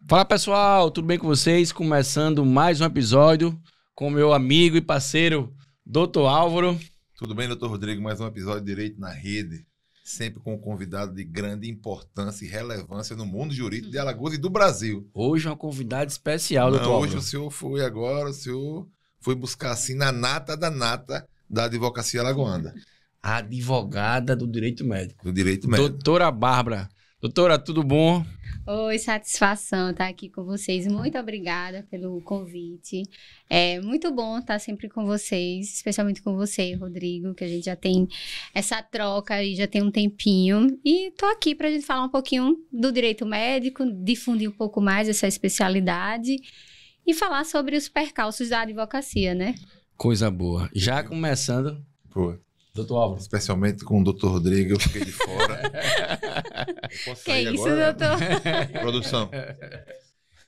Fala pessoal, tudo bem com vocês? Começando mais um episódio com meu amigo e parceiro Dr. Álvaro. Tudo bem, Dr. Rodrigo? Mais um episódio de Direito na Rede, sempre com um convidado de grande importância e relevância no mundo jurídico de Alagoas e do Brasil. Hoje é uma convidada especial, Dr. Álvaro. Hoje o senhor foi buscar assim na nata da advocacia alagoana. A advogada do direito médico. Do direito médico. Doutora Bárbara. Doutora, tudo bom? Oi, satisfação estar aqui com vocês. Muito obrigada pelo convite. É muito bom estar sempre com vocês, especialmente com você, Rodrigo, que a gente já tem essa troca e já tem um tempinho. E tô aqui para a gente falar um pouquinho do direito médico, difundir um pouco mais essa especialidade e falar sobre os percalços da advocacia, né? Coisa boa. Já começando... Pô. Doutor Álvaro. Especialmente com o Dr. Rodrigo, eu fiquei de fora. Eu posso Que sair isso, agora? doutor? Produção.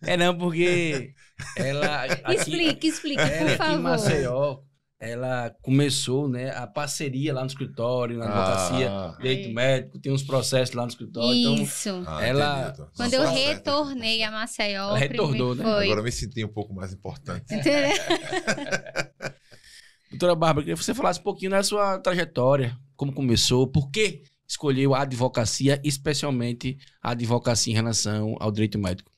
É não, porque ela... Explique, ela por aqui em favor. Maceió, ela começou, né, a parceria lá no escritório, na advocacia, direito médico, tem uns processos lá no escritório. Isso. Então, ela... Entendi, doutor. Quando Não, eu tá certo. retornei a Maceió, Ela retornou, né? foi. Agora eu me senti um pouco mais importante. Entendeu? Doutora Bárbara, queria que você falasse um pouquinho da sua trajetória, como começou, por que escolheu a advocacia, especialmente a advocacia em relação ao direito médico.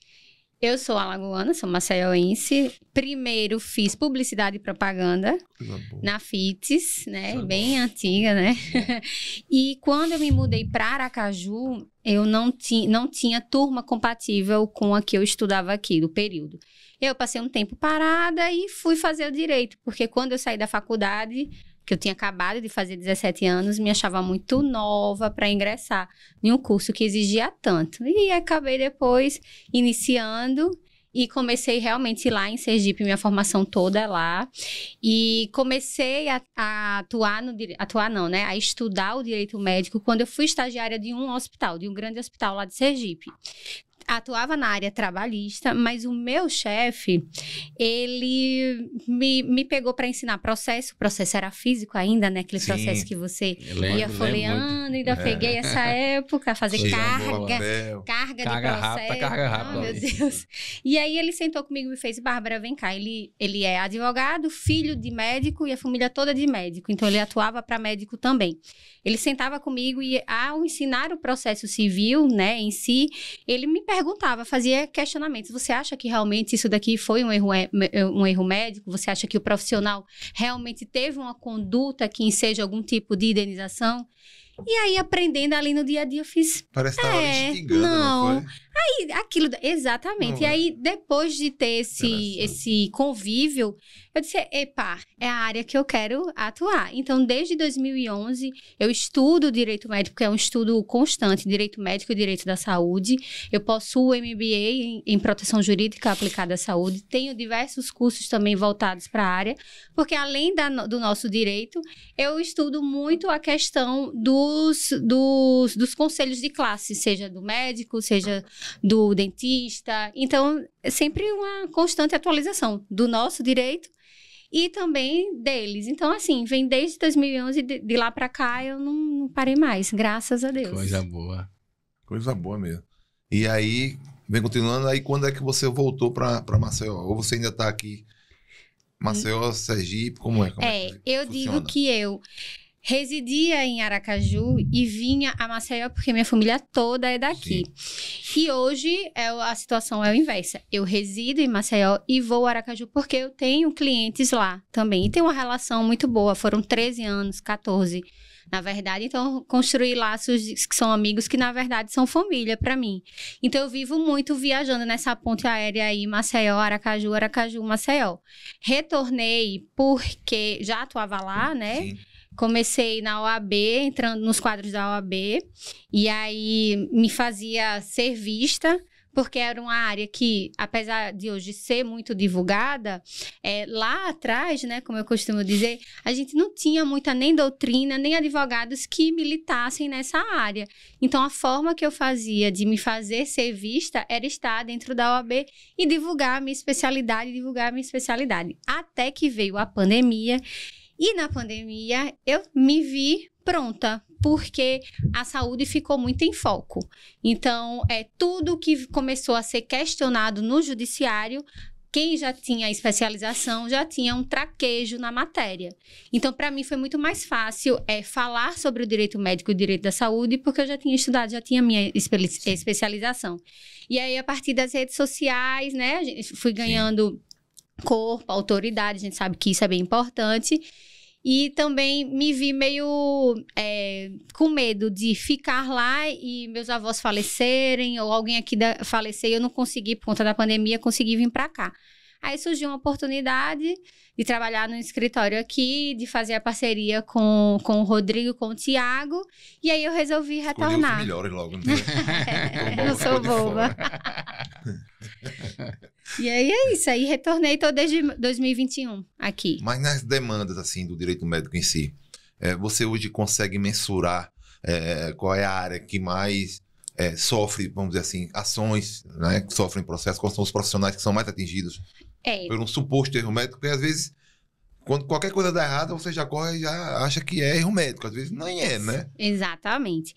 Eu sou alagoana, sou maceioense. Primeiro fiz publicidade e propaganda Coisa boa. na FITES, né? Tá Bem antiga, né? E quando eu me mudei para Aracaju, eu não tinha turma compatível com a que eu estudava aqui, do período. Eu passei um tempo parada e fui fazer o direito, porque quando eu saí da faculdade, que eu tinha acabado de fazer 17 anos, me achava muito nova para ingressar em um curso que exigia tanto. E acabei depois iniciando e comecei realmente lá em Sergipe, minha formação toda é lá. E comecei a a estudar o direito médico quando eu fui estagiária de um hospital, de um grande hospital lá de Sergipe. Atuava na área trabalhista, mas o meu chefe, ele me pegou para ensinar processo. O processo era físico ainda, né? Aquele Sim. processo que você Eu ia folheando, ainda peguei essa época, fazer Coisa carga boa, papel. de Carga processo. rápida, carga rápida. Meu Deus. E aí ele sentou comigo e me fez, Bárbara, vem cá. Ele é advogado, filho de médico e a família toda de médico. Então ele atuava para médico também. Ele sentava comigo e ao ensinar o processo civil, né, em si, ele me perguntava, fazia questionamentos. Você acha que realmente isso daqui foi um erro médico? Você acha que o profissional realmente teve uma conduta que enseja algum tipo de indenização? E aí, aprendendo ali no dia a dia, eu fiz... Parece que estava instigando, não foi? Exatamente. Não E é? aí, depois de ter esse convívio, eu disse, epa, é a área que eu quero atuar. Então, desde 2011, eu estudo direito médico, que é um estudo constante, direito médico e direito da saúde. Eu possuo MBA em proteção jurídica aplicada à saúde. Tenho diversos cursos também voltados para a área, porque além do nosso direito, eu estudo muito a questão dos conselhos de classe, seja do médico, seja do dentista. Então, é sempre uma constante atualização do nosso direito e também deles. Então, assim, vem desde 2011, de lá para cá, eu não parei mais, graças a Deus. Coisa boa. Coisa boa mesmo. E aí, vem continuando, aí quando é que você voltou para Maceió? Ou você ainda está aqui? Maceió, Sergipe, como é? Eu digo que eu residia em Aracaju e vinha a Maceió porque minha família toda é daqui. Sim. E hoje a situação é a inversa. Eu resido em Maceió e vou a Aracaju porque eu tenho clientes lá também. E tem uma relação muito boa. Foram 13 anos, 14, na verdade. Então, construí laços que são amigos que, na verdade, são família para mim. Então, eu vivo muito viajando nessa ponte aérea aí, Maceió, Aracaju, Aracaju, Maceió. Retornei porque já atuava lá, né? Sim. Comecei na OAB, entrando nos quadros da OAB, e aí me fazia ser vista, porque era uma área que, apesar de hoje ser muito divulgada, lá atrás, né, como eu costumo dizer, a gente não tinha muita nem doutrina, nem advogados que militassem nessa área. Então, a forma que eu fazia de me fazer ser vista era estar dentro da OAB e divulgar a minha especialidade, Até que veio a pandemia. E na pandemia, eu me vi pronta porque a saúde ficou muito em foco. Então, tudo que começou a ser questionado no judiciário, quem já tinha especialização já tinha um traquejo na matéria. Então, para mim, foi muito mais fácil falar sobre o direito médico e o direito da saúde, porque eu já tinha estudado, já tinha minha especialização. E aí, a partir das redes sociais, né, fui ganhando corpo, autoridade, a gente sabe que isso é bem importante. E também me vi meio com medo de ficar lá e meus avós falecerem, ou alguém aqui falecer, e eu não consegui, por conta da pandemia, consegui vir para cá. Aí surgiu uma oportunidade de trabalhar no escritório aqui, de fazer a parceria com o Rodrigo, com o Tiago, e aí eu resolvi retornar. Escolhi os melhores logo, né? Eu não sou boba. E aí é isso, aí retornei, tô desde 2021 aqui. Mas nas demandas, assim, do direito médico em si, você hoje consegue mensurar qual é a área que mais sofre, vamos dizer assim, ações, né, que sofrem processo, quais são os profissionais que são mais atingidos por um suposto erro médico, porque às vezes, quando qualquer coisa dá errado, você já corre e já acha que é erro médico. Às vezes nem é, né? Exatamente.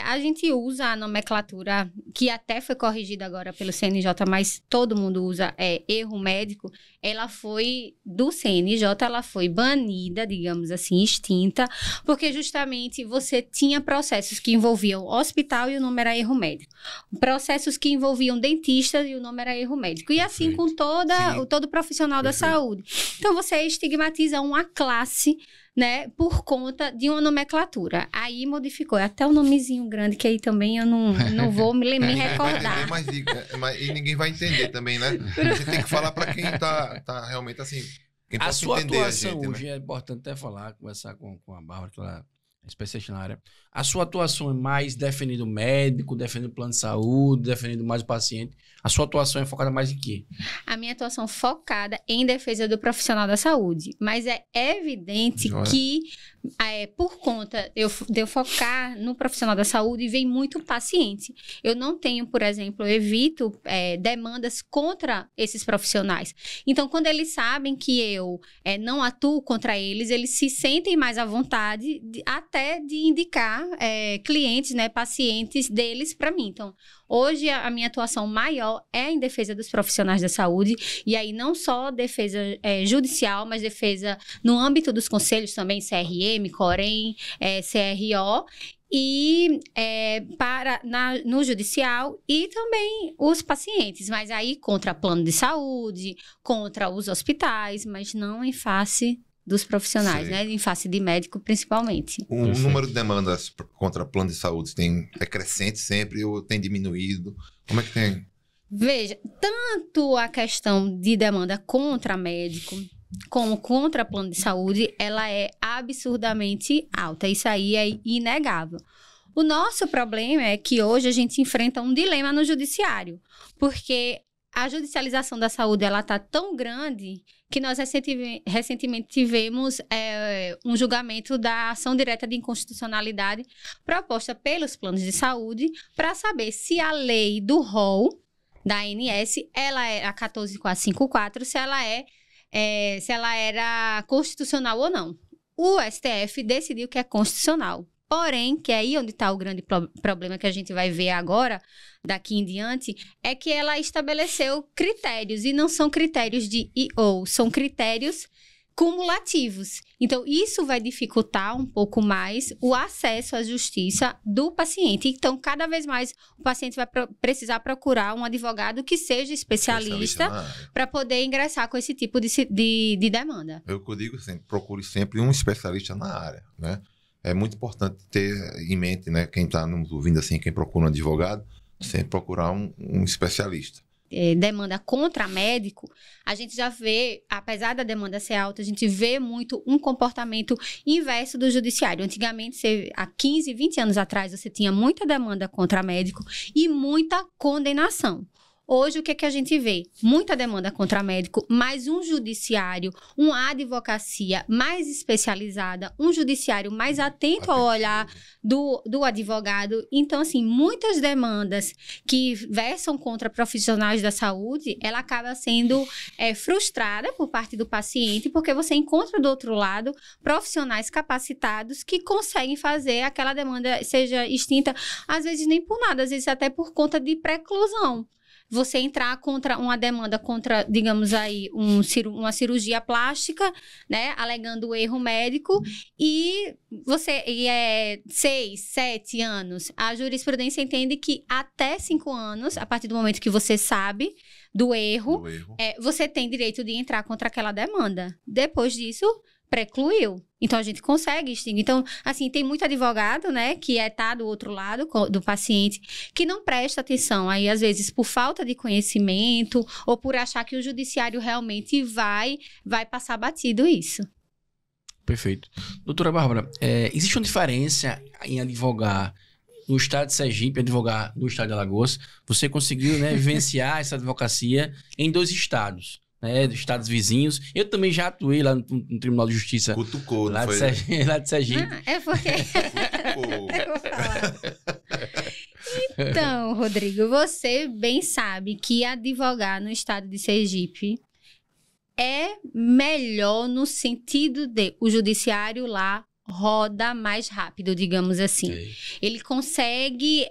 A gente usa a nomenclatura, que até foi corrigida agora pelo CNJ, mas todo mundo usa erro médico. Ela foi, do CNJ, ela foi banida, digamos assim, extinta, porque justamente você tinha processos que envolviam hospital e o nome era erro médico. Processos que envolviam dentistas e o nome era erro médico. E assim com todo profissional da saúde. Então você estigmatiza uma classe, né, por conta de uma nomenclatura. Aí modificou, até o nomezinho grande, que aí também eu não vou me recordar. Mas ninguém vai entender também, né? Você tem que falar para quem tá realmente assim, quem a sua atuação a gente, hoje, né? É importante até falar, conversar com a Bárbara, que ela é especialista na área. A sua atuação é mais defendendo o médico, defendendo o plano de saúde, defendendo mais o paciente? A sua atuação é focada mais em quê? A minha atuação focada em defesa do profissional da saúde. Mas é evidente que, por conta de eu focar no profissional da saúde, vem muito paciente. Eu não tenho, por exemplo, eu evito demandas contra esses profissionais. Então, quando eles sabem que eu não atuo contra eles, eles se sentem mais à vontade até de indicar clientes, né, pacientes deles para mim. Então, hoje a minha atuação maior é em defesa dos profissionais da saúde, e aí não só defesa judicial, mas defesa no âmbito dos conselhos também, CRM, COREM, CRO, e no judicial, e também os pacientes, mas aí contra plano de saúde, contra os hospitais, mas não em face dos profissionais, né? Em face de médico, principalmente. O número de demandas contra plano de saúde é crescente sempre ou tem diminuído? Como é que tem? Veja, tanto a questão de demanda contra médico como contra plano de saúde, ela é absurdamente alta. Isso aí é inegável. O nosso problema é que hoje a gente enfrenta um dilema no judiciário, porque a judicialização da saúde ela está tão grande que nós recentemente tivemos um julgamento da ação direta de inconstitucionalidade proposta pelos planos de saúde para saber se a lei do rol da ANS, ela é a 14454, se ela era constitucional ou não. O STF decidiu que é constitucional. Porém, que é aí onde está o grande problema que a gente vai ver agora, daqui em diante, é que ela estabeleceu critérios, e não são critérios de I/O, são critérios cumulativos. Então, isso vai dificultar um pouco mais o acesso à justiça do paciente. Então, cada vez mais, o paciente vai precisar procurar um advogado que seja especialista para poder ingressar com esse tipo de demanda. Eu digo sempre, procure sempre um especialista na área, né? É muito importante ter em mente, né, quem está nos ouvindo assim, quem procura um advogado, sempre procurar um especialista. Demanda contra médico, a gente já vê, apesar da demanda ser alta, a gente vê muito um comportamento inverso do judiciário. Antigamente, há 15, 20 anos atrás, você tinha muita demanda contra médico e muita condenação. Hoje, o que é que a gente vê? Muita demanda contra médico, mas um judiciário, uma advocacia mais especializada, um judiciário mais atento ao olhar do advogado. Então, assim, muitas demandas que versam contra profissionais da saúde, ela acaba sendo frustrada por parte do paciente, porque você encontra do outro lado profissionais capacitados que conseguem fazer aquela demanda seja extinta, às vezes nem por nada, às vezes até por conta de preclusão. Você entrar contra uma demanda contra, digamos aí, uma cirurgia plástica, né, alegando erro médico, e 6, 7 anos. A jurisprudência entende que até 5 anos, a partir do momento que você sabe do erro. Você tem direito de entrar contra aquela demanda. Depois disso, precluiu. Então, a gente consegue extinguir. Então, assim, tem muito advogado, né, que tá do outro lado do paciente, que não presta atenção. Aí, às vezes, por falta de conhecimento ou por achar que o judiciário realmente vai passar batido isso. Perfeito. Doutora Bárbara, existe uma diferença em advogar no estado de Sergipe e advogar no estado de Alagoas? Você conseguiu, né, vivenciar essa advocacia em 2 estados. Né, dos estados vizinhos. Eu também já atuei lá no Tribunal de Justiça. Cutucou, lá, não foi? Lá de Sergipe. É porque... Eu vou falar. Então, Rodrigo, você bem sabe que advogar no estado de Sergipe é melhor no sentido de o judiciário lá roda mais rápido, digamos assim. Ele consegue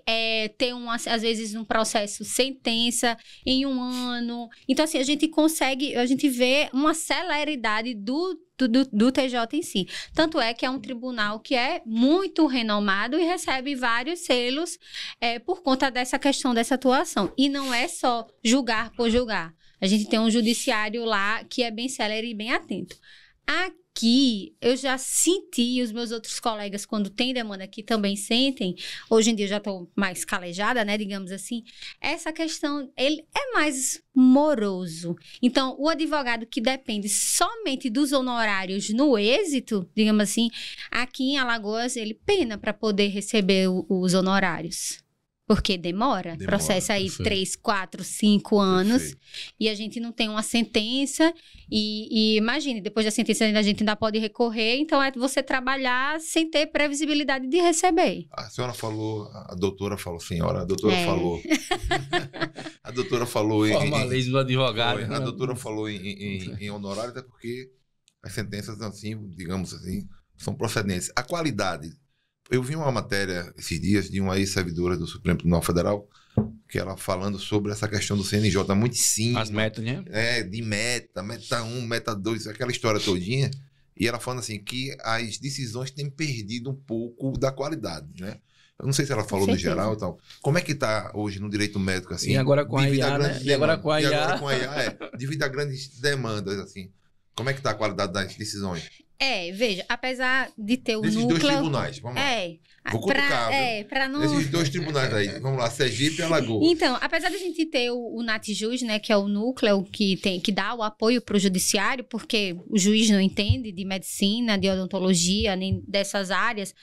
ter, às vezes, um processo sentença em 1 ano. Então, assim, a gente vê uma celeridade do TJ em si. Tanto é que é um tribunal que é muito renomado e recebe vários selos por conta dessa questão, dessa atuação. E não é só julgar por julgar. A gente tem um judiciário lá que é bem célere e bem atento. Aqui, eu já senti, e os meus outros colegas, quando tem demanda aqui, também sentem. Hoje em dia, eu já estou mais calejada, né, digamos assim. Essa questão, ele é mais moroso. Então, o advogado que depende somente dos honorários no êxito, digamos assim, aqui em Alagoas, ele pena para poder receber os honorários. Porque demora. Processa aí 3, 4, 5 anos. Perfeito. E a gente não tem uma sentença. E imagine, depois da sentença a gente ainda pode recorrer. Então, é você trabalhar sem ter previsibilidade de receber. A senhora falou, a doutora falou, senhora, a doutora falou. A doutora falou em... Formalismo do advogado. A doutora falou em honorário, até porque as sentenças, assim, digamos assim, são procedentes. A qualidade... Eu vi uma matéria esses dias de uma ex-servidora do Supremo Tribunal Federal, que ela falando sobre essa questão do CNJ, muito simples. As metas, né? De meta 1, meta 2, aquela história todinha. E ela falando assim, que as decisões têm perdido um pouco da qualidade, né? Eu não sei se ela falou no geral e tal. Como é que está hoje no direito médico, assim? E agora com a IA, né? E agora com a IA, devido a grandes demandas, assim. Como é que está a qualidade das decisões? Veja, apesar de ter o Desses núcleo... 2 tribunais, vamos lá. Vou cutucar, pra não... Esses 2 tribunais aí, vamos lá, Sergipe e Alagoas. Então, apesar de a gente ter o NATJUS, né, que é o núcleo que dá o apoio para o judiciário, porque o juiz não entende de medicina, de odontologia, nem dessas áreas,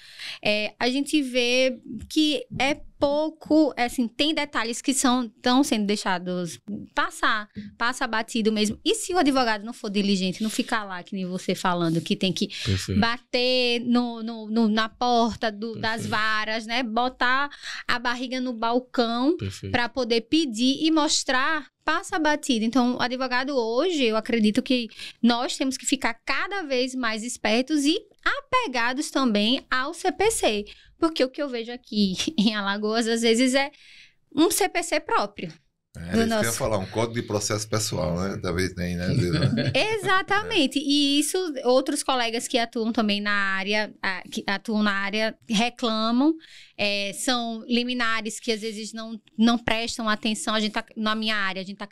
a gente vê que é pouco, assim, tem detalhes que estão sendo deixados passa batido mesmo. E se o advogado não for diligente, não ficar lá, que nem você falando, que tem que bater na porta das varas, né? Botar a barriga no balcão para poder pedir e mostrar, passa batido. Então, o advogado hoje, eu acredito que nós temos que ficar cada vez mais espertos e apegados também ao CPC. Porque o que eu vejo aqui em Alagoas, às vezes, é um CPC próprio. Isso que eu ia falar, um código de processo pessoal, né? Talvez tem, né? Às vezes, né? Exatamente. E isso, outros colegas que atuam também na área, reclamam. São liminares que às vezes não prestam atenção. A gente tá, na minha área, a gente está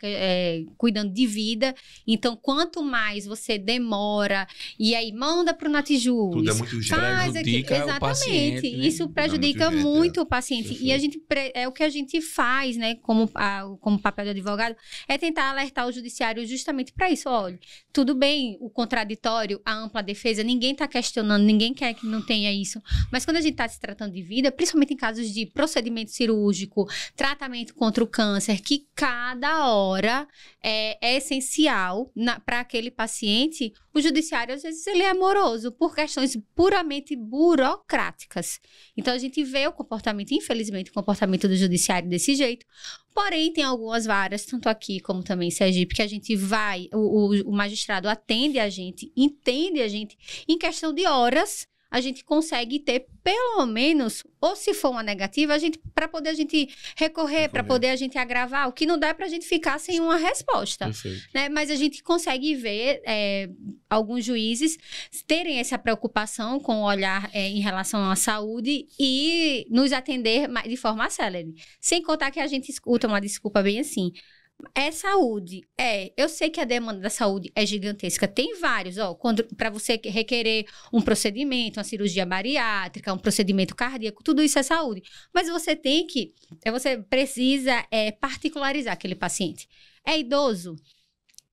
cuidando de vida. Então, quanto mais você demora e aí manda para o NATJUS. Tudo é muito prejudica o paciente, né? Isso prejudica muito o paciente. Perfeito. E a gente, é o que a gente faz, né? Como como papel do advogado, é tentar alertar o judiciário justamente para isso. Olha, tudo bem o contraditório, a ampla defesa, ninguém está questionando, ninguém quer que não tenha isso. Mas quando a gente está se tratando de vida, principalmente em casos de procedimento cirúrgico, tratamento contra o câncer, que cada hora é essencial para aquele paciente, o judiciário, às vezes, ele é moroso por questões puramente burocráticas. Então, a gente vê o comportamento, infelizmente, o comportamento do judiciário desse jeito. Porém, tem algumas varas, tanto aqui como também em Sergipe, que a gente vai, o magistrado atende a gente, entende a gente, em questão de horas, a gente consegue ter pelo menos, ou se for uma negativa, para poder a gente recorrer, para poder a gente agravar. O que não dá é para a gente ficar sem uma resposta. Né? Mas a gente consegue ver alguns juízes terem essa preocupação com o olhar em relação à saúde e nos atender de forma célere. Sem contar que a gente escuta uma desculpa bem assim. É saúde, eu sei que a demanda da saúde é gigantesca, tem vários, para você requerer um procedimento, uma cirurgia bariátrica, um procedimento cardíaco, tudo isso é saúde, mas você precisa particularizar aquele paciente. É idoso?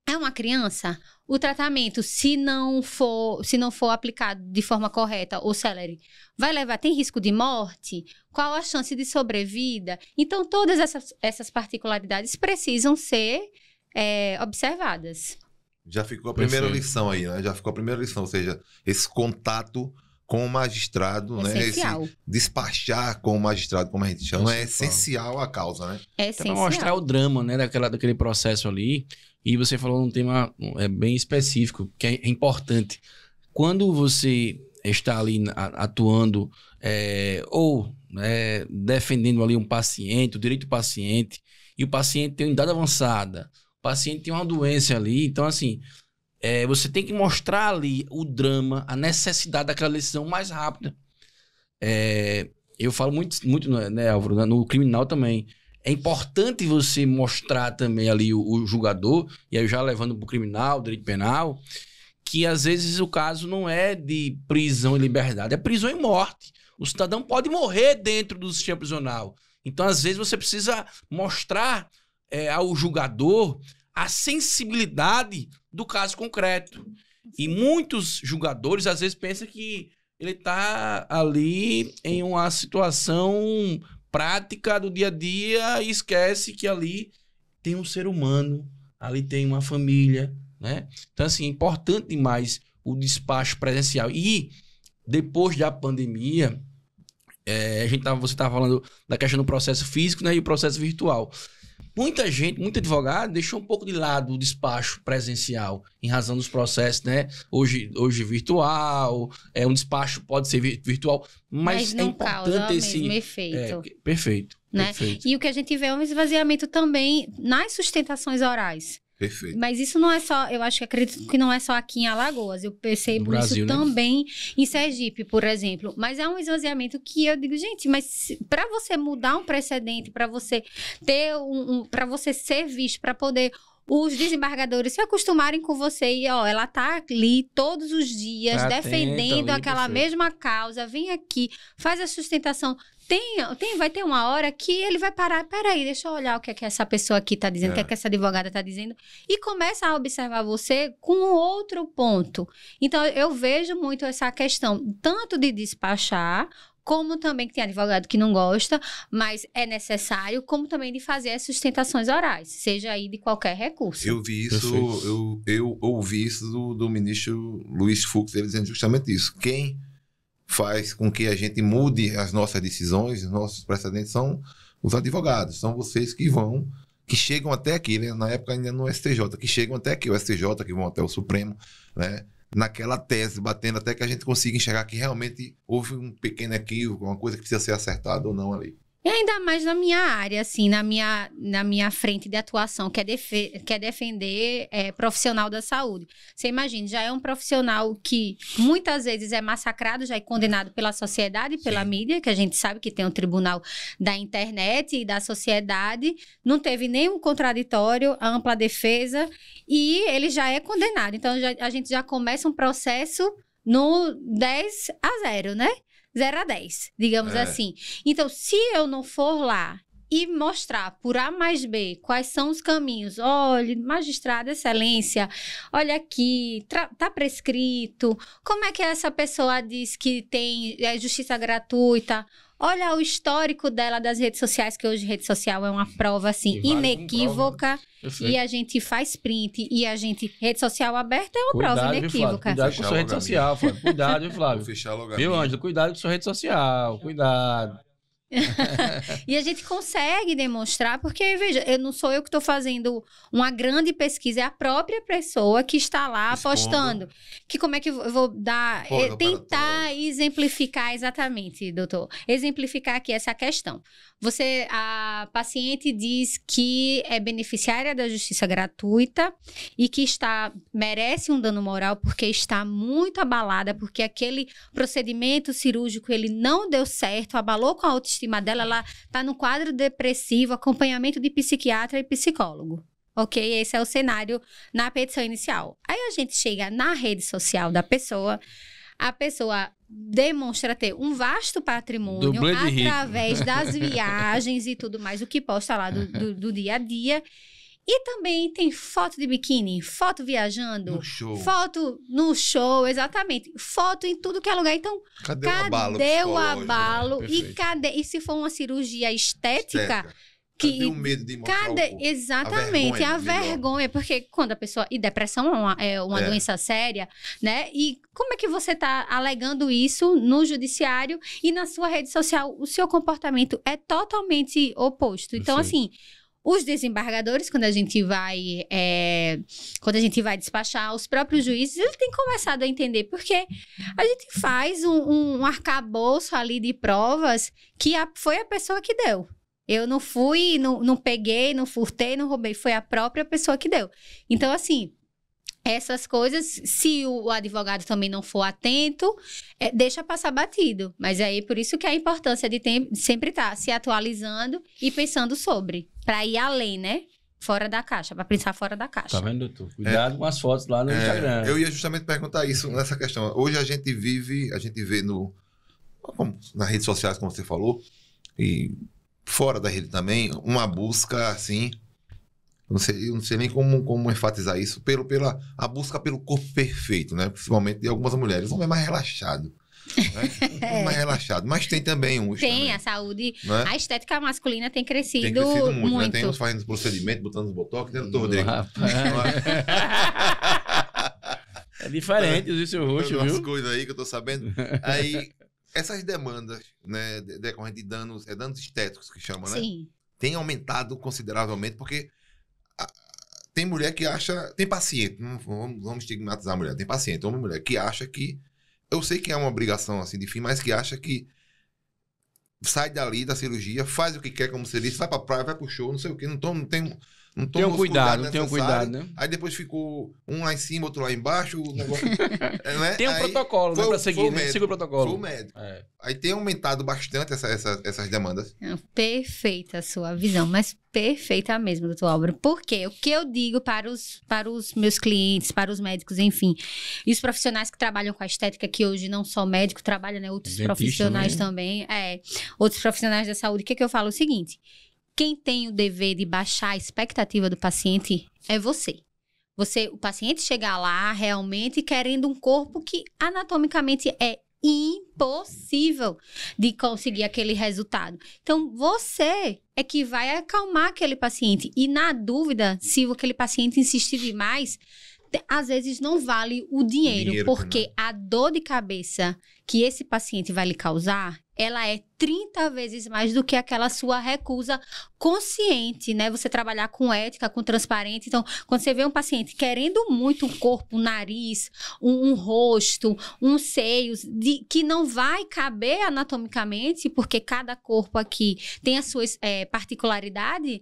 É uma criança? O tratamento, se não for aplicado de forma correta ou célere, tem risco de morte? Qual a chance de sobrevida? Então, todas essas particularidades precisam ser observadas. Já ficou a primeira lição aí, né? Já ficou a primeira lição, ou seja, esse contato com o magistrado, essencial. Né? Esse despachar com o magistrado, como a gente chama, é essencial à causa, né? É essencial. Para mostrar o drama, né, daquele processo ali. E você falou um tema bem específico, que é importante. Quando você está ali atuando ou defendendo ali um paciente, o direito do paciente, e o paciente tem uma idade avançada, o paciente tem uma doença ali, então assim, você tem que mostrar ali o drama, a necessidade daquela decisão mais rápida. Eu falo muito, né, Álvaro, no criminal também. É importante você mostrar também ali o julgador, e aí já levando para o criminal, direito penal, que às vezes o caso não é de prisão e liberdade, é prisão e morte. O cidadão pode morrer dentro do sistema prisional. Então, às vezes, você precisa mostrar ao julgador a sensibilidade do caso concreto. E muitos julgadores, às vezes, pensam que ele está ali em uma situação prática do dia a dia e esquece que ali tem um ser humano, ali tem uma família, né? Então, assim, é importante demais o despacho presencial. E depois da pandemia, você estava falando da questão do processo físico, né, e o processo virtual. Muita gente, muito advogado, deixou um pouco de lado o despacho presencial em razão dos processos, né? Hoje virtual, um despacho pode ser virtual, mas não é importante causa esse... o mesmo efeito. Perfeito, né? perfeito. E o que a gente vê é um esvaziamento também nas sustentações orais. Perfeito. Mas isso não é só, acredito que não é só aqui em Alagoas, eu percebo Brasil, isso né? também em Sergipe, por exemplo. Mas é um esvaziamento que eu digo, gente, mas para você mudar um precedente, para você ter para você ser visto, para poder os desembargadores se acostumarem com você e, ela tá ali todos os dias defendendo aquela mesma causa, vem aqui, faz a sustentação. Vai ter uma hora que ele vai parar, peraí, deixa eu olhar o que é que essa pessoa aqui tá dizendo, o que é que essa advogada tá dizendo, e começa a observar você com outro ponto. Então, eu vejo muito essa questão, tanto de despachar, como também que tem advogado que não gosta, mas é necessário, como também de fazer as sustentações orais, seja aí de qualquer recurso. Eu vi isso, eu ouvi isso do ministro Luiz Fux, ele dizendo justamente isso. Quem faz com que a gente mude as nossas decisões, os nossos precedentes, são os advogados, são vocês que chegam até aqui, né? Na época ainda no STJ, que chegam até aqui, o STJ, que vão até o Supremo, né? Naquela tese, batendo até que a gente consiga enxergar que realmente houve um pequeno equívoco, uma coisa que precisa ser acertada ou não ali. E ainda mais na minha área, assim, na minha frente de atuação, que é defender profissional da saúde. Você imagina, já é um profissional que muitas vezes é massacrado, já é condenado pela sociedade, pela mídia, que a gente sabe que tem um tribunal da internet e da sociedade, não teve nenhum contraditório, ampla defesa, e ele já é condenado. Então, a gente já começa um processo no 10-0, né? 0 a 10, digamos assim. Então, se eu não for lá e mostrar por A mais B quais são os caminhos. Olha, magistrado, excelência, olha aqui, tá prescrito. Como é que essa pessoa diz que tem justiça gratuita? Olha o histórico dela das redes sociais, que hoje rede social é uma prova, assim, inequívoca. E a gente faz print e a gente... Rede social aberta é uma prova inequívoca. Cuidado com a sua rede social, Flávio. Cuidado, viu, Flávio? Vou fechar logo. Viu, Ângelo? Cuidado com a sua rede social. Cuidado. E a gente consegue demonstrar, porque, veja, não sou eu que estou fazendo uma grande pesquisa, é a própria pessoa que está lá apostando. Que como é que eu vou dar... tentar exemplificar exatamente, doutor. Exemplificar aqui essa questão. A paciente diz que é beneficiária da justiça gratuita e que merece um dano moral porque está muito abalada, porque aquele procedimento cirúrgico ele não deu certo, abalou com a autoestima dela, ela está no quadro depressivo, acompanhamento de psiquiatra e psicólogo. Ok? Esse é o cenário na petição inicial. Aí a gente chega na rede social da pessoa, a pessoa demonstra ter um vasto patrimônio através das viagens e tudo mais, o que posta lá do dia a dia. E também tem foto de biquíni, foto viajando, no show. Foto no show, exatamente. Foto em tudo que é lugar. Então, cadê o abalo? Né? E se for uma cirurgia estética cadê o medo de mostrar exatamente, a vergonha, porque quando a pessoa... E depressão é uma doença séria, né? E como é que você está alegando isso no judiciário e na sua rede social? O seu comportamento é totalmente oposto. Então, assim... Os desembargadores, quando a gente vai despachar, os próprios juízes, eles têm começado a entender, porque a gente faz um arcabouço ali de provas que foi a pessoa que deu. Eu não fui, não peguei, não furtei, não roubei, foi a própria pessoa que deu. Então, assim... Essas coisas, se o advogado também não for atento, deixa passar batido. Mas aí, por isso que a importância de sempre estar se atualizando e pensando sobre. Para ir além, né? Fora da caixa, para pensar fora da caixa. Tá vendo, doutor? Cuidado com as fotos lá no Instagram. Eu ia justamente perguntar isso nessa questão. Hoje a gente vê nas redes sociais, como você falou, e fora da rede também, uma busca, assim... Eu não sei nem como enfatizar isso, a busca pelo corpo perfeito, né? Principalmente de algumas mulheres. O homem é mais relaxado. Né? Mais relaxado. Mas tem também uns. Tem, a saúde. Né? A estética masculina tem crescido muito. Né? Tem uns fazendo procedimento, botando os botox, né, doutor Rodrigo? É diferente o seu rosto, viu? Umas coisas aí que eu tô sabendo. Aí, essas demandas, né, decorrentes de danos estéticos que chamam, né? Sim. Tem aumentado consideravelmente, porque tem mulher que acha... Tem paciente, não vamos estigmatizar a mulher. Tem paciente, uma mulher que acha que... Eu sei que é uma obrigação assim de fim, mas que acha que sai dali da cirurgia, faz o que quer, como você disse, vai pra praia, vai pro show, não sei o que, não tem um cuidado, né? Aí depois ficou um lá em cima, outro lá embaixo, o negócio... né? Tem um protocolo, né, pra seguir, né? Siga o protocolo. Foi o médico. Aí tem aumentado bastante essas demandas. Perfeita a sua visão, mas perfeita mesmo, doutor Álvaro. Por quê? O que eu digo para os meus clientes, para os médicos, enfim, e os profissionais que trabalham com a estética, que hoje não só médico trabalha, né? Outros profissionais também. Outros profissionais da saúde. O que eu falo? O seguinte... Quem tem o dever de baixar a expectativa do paciente é você. O paciente chegar lá realmente querendo um corpo que anatomicamente é impossível de conseguir aquele resultado. Então, você é que vai acalmar aquele paciente. E na dúvida, se aquele paciente insistir demais, às vezes não vale o dinheiro porque a dor de cabeça que esse paciente vai lhe causar, ela é 30 vezes mais do que aquela sua recusa consciente, né? Você trabalhar com ética, com transparente. Então, quando você vê um paciente querendo muito um corpo, um nariz, um rosto, uns seios, que não vai caber anatomicamente, porque cada corpo aqui tem a sua particularidade,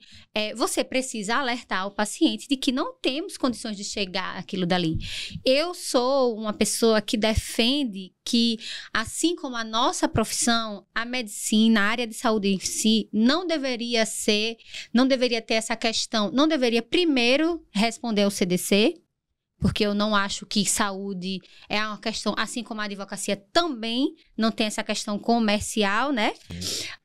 você precisa alertar o paciente de que não temos condições de chegar àquilo dali. Eu sou uma pessoa que defende que, assim como a nossa profissão, a medicina, a área de saúde em si, não deveria ter essa questão, não deveria primeiro responder ao CDC, porque eu não acho que saúde é uma questão, assim como a advocacia também não tem essa questão comercial, né?